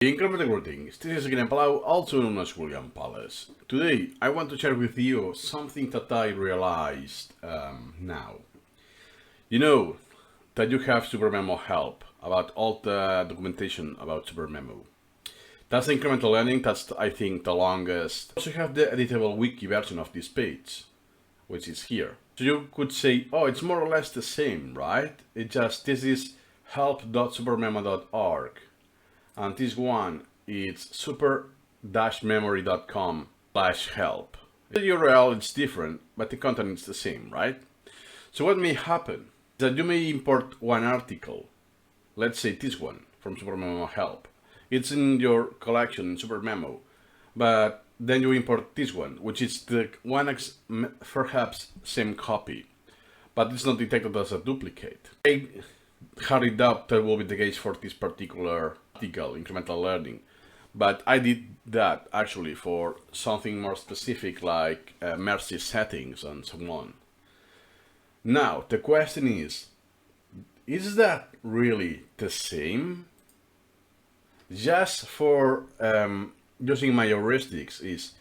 Incremental greetings, this is Incremental, also known as William Palace. Today I want to share with you something that I realized now. You know that you have Supermemo help about all the documentation about Supermemo. That's the incremental learning, that's I think the longest. Also have the editable wiki version of this page, which is here. So you could say, oh, it's more or less the same, right? This is help.supermemo.org. And this one is super-memory.com/help. The URL is different, but the content is the same, right? So what may happen is that you may import one article, let's say this one from Supermemo help. It's in your collection in Supermemo, but then you import this one, which is the one perhaps same copy, but it's not detected as a duplicate. I hardly doubt that will be the case for this particular article, incremental learning, but I did that actually for something more specific like mercy settings and so on. Now the question is that really the same? Just for using my heuristics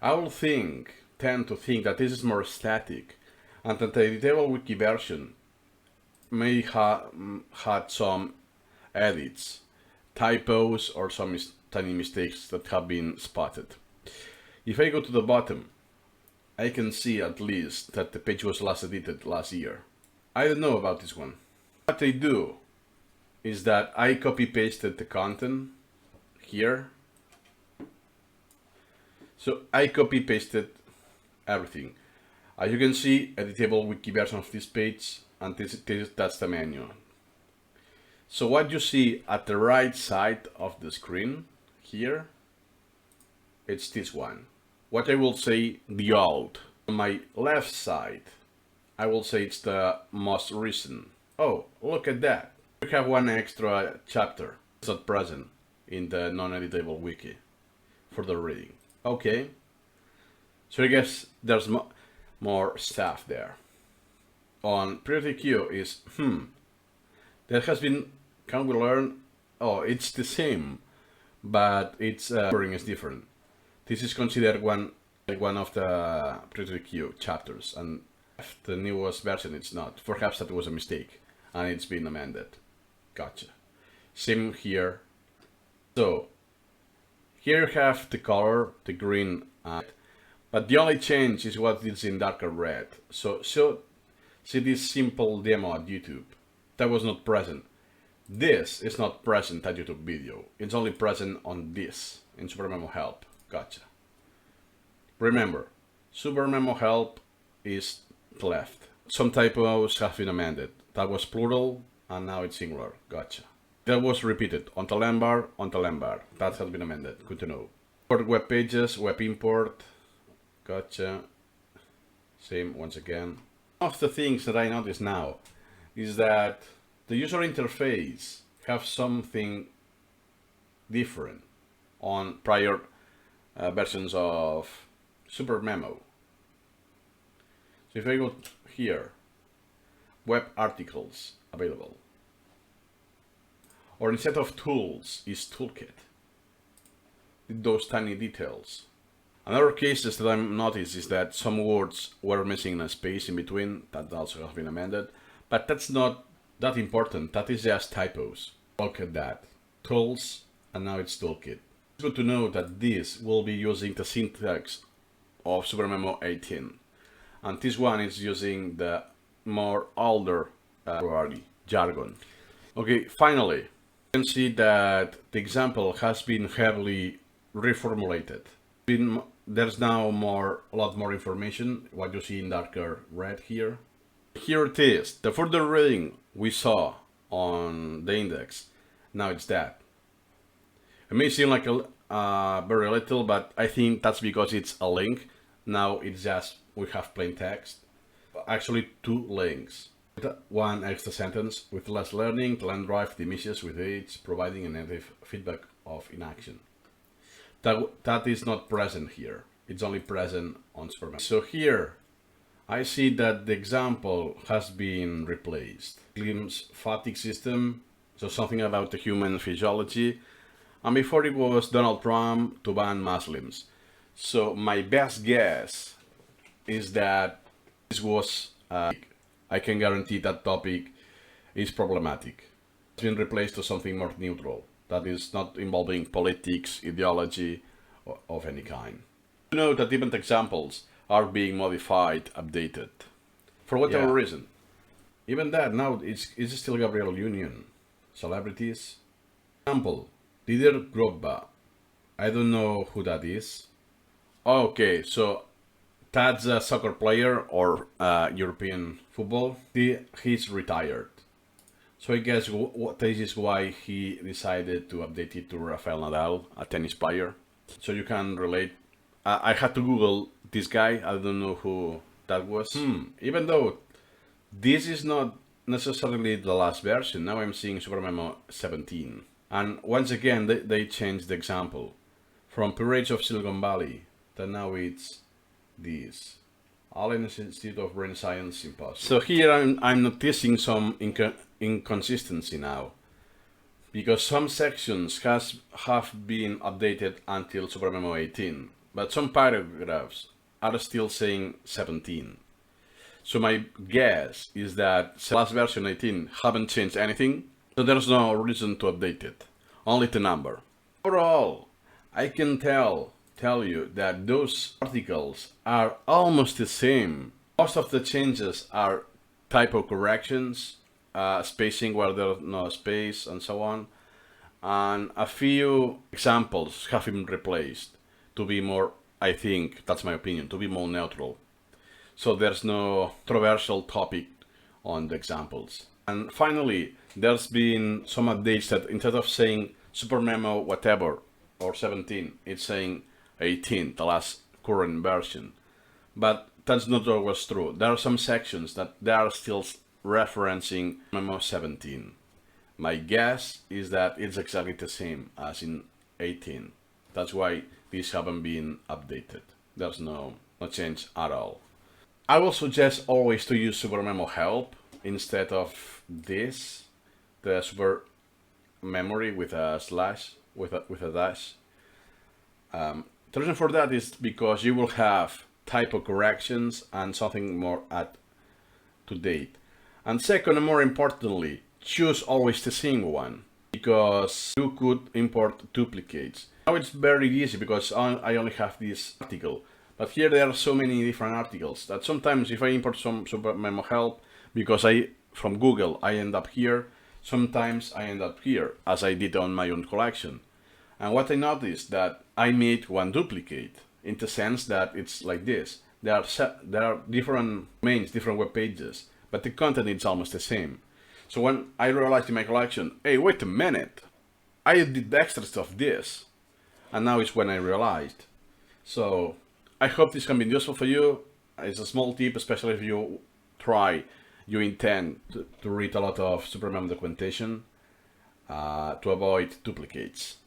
I will tend to think that this is more static and that the editable wiki version may had some edits, typos, or some tiny mistakes that have been spotted. If I go to the bottom, I can see at least that the page was last edited last year. I don't know about this one. What I do is that I copy-pasted the content here. So I copy-pasted everything. As you can see, editable wiki version of this page, and that's the menu. So what you see at the right side of the screen here, it's this one. What I will say, the old. On my left side, I will say it's the most recent. Oh, look at that. We have one extra chapter. It's not present in the non-editable wiki for the reading. Okay. So I guess there's more stuff there. On priority queue is, there has been, can we learn? Oh, it's the same, but its ordering is different. This is considered one of the priority queue chapters, and the newest version it's not. Perhaps that was a mistake, and it's been amended. Gotcha. Same here. So here you have the color, the green, but the only change is what is in darker red. So see this simple demo at YouTube. That was not present. This is not present at YouTube video. It's only present on this, in Supermemo help. Gotcha. Remember, Supermemo help is left. Some typos have been amended. That was plural, and now it's singular. Gotcha. That was repeated. On the line bar. That has been amended. Good to know. For web pages, web import. Gotcha. Same once again. One of the things that I notice now is that the user interface have something different on prior versions of Supermemo. So if I go here, web articles available, or instead of tools is toolkit, those tiny details. Another cases that I've noticed is that some words were missing a space in between. That also has been amended, but that's not that important. That is just typos. Look at that. Tools, and now it's toolkit. It's good to know that this will be using the syntax of Supermemo 18. And this one is using the more older jargon. Okay, finally, you can see that the example has been heavily reformulated. There's now a lot more information, what you see in darker red here. Here it is, the further reading we saw on the index. Now it's that. It may seem like very little, but I think that's because it's a link. Now it's just, we have plain text. Actually 2 links. One extra sentence: with less learning, the land drive diminishes with age, providing a negative feedback of inaction. That is not present here. It's only present on Supermemo. So here, I see that the example has been replaced. Glimpse fatigue system, so something about the human physiology, and before it was Donald Trump to ban Muslims. So my best guess is that this was, I can guarantee that topic is problematic. It's been replaced to something more neutral, that is not involving politics, ideology, of any kind. You know that different examples are being modified, updated, for whatever reason. Even that, now it's still Gabriel Union. Celebrities. Example, Didier Drogba. I don't know who that is. Okay, so that's a soccer player or European football. He's retired. So I guess this is why he decided to update it to Rafael Nadal, a tennis player. So you can relate. I had to Google this guy. I don't know who that was. Even though this is not necessarily the last version, now I'm seeing Supermemo 17. And once again, they changed the example from Pirates of Silicon Valley, that now it's this. Allen Institute of Brain Science Symposium. So here I'm noticing some inconsistency now, because some sections have been updated until Supermemo 18, but some paragraphs are still saying 17. So my guess is that the last version 18 haven't changed anything, so there's no reason to update it, only the number. Overall, I can tell you that those articles are almost the same. Most of the changes are typo corrections, spacing where there's no space, and so on. And a few examples have been replaced to be more, I think, that's my opinion, to be more neutral. So there's no controversial topic on the examples. And finally, there's been some updates that instead of saying Supermemo whatever or 17, it's saying 18, the last current version. But that's not always true. There are some sections that they are still referencing Memo 17. My guess is that it's exactly the same as in 18. That's why these haven't been updated. There's no change at all. I will suggest always to use Supermemo help instead of this, the super memory with a slash, with a dash. The reason for that is because you will have typo corrections and something more to date. And second, and more importantly, choose always the same one, because you could import duplicates. Now it's very easy because I only have this article, but here there are so many different articles that sometimes if I import some Supermemo help, because from Google I end up here, sometimes I end up here, as I did on my own collection. And what I noticed that I made one duplicate, in the sense that it's like this. There are different domains, different web pages, but the content is almost the same. So when I realized in my collection, hey, wait a minute, I did extra stuff this. And now is when I realized. So I hope this can be useful for you. It's a small tip, especially if you intend to read a lot of Supermemo documentation to avoid duplicates.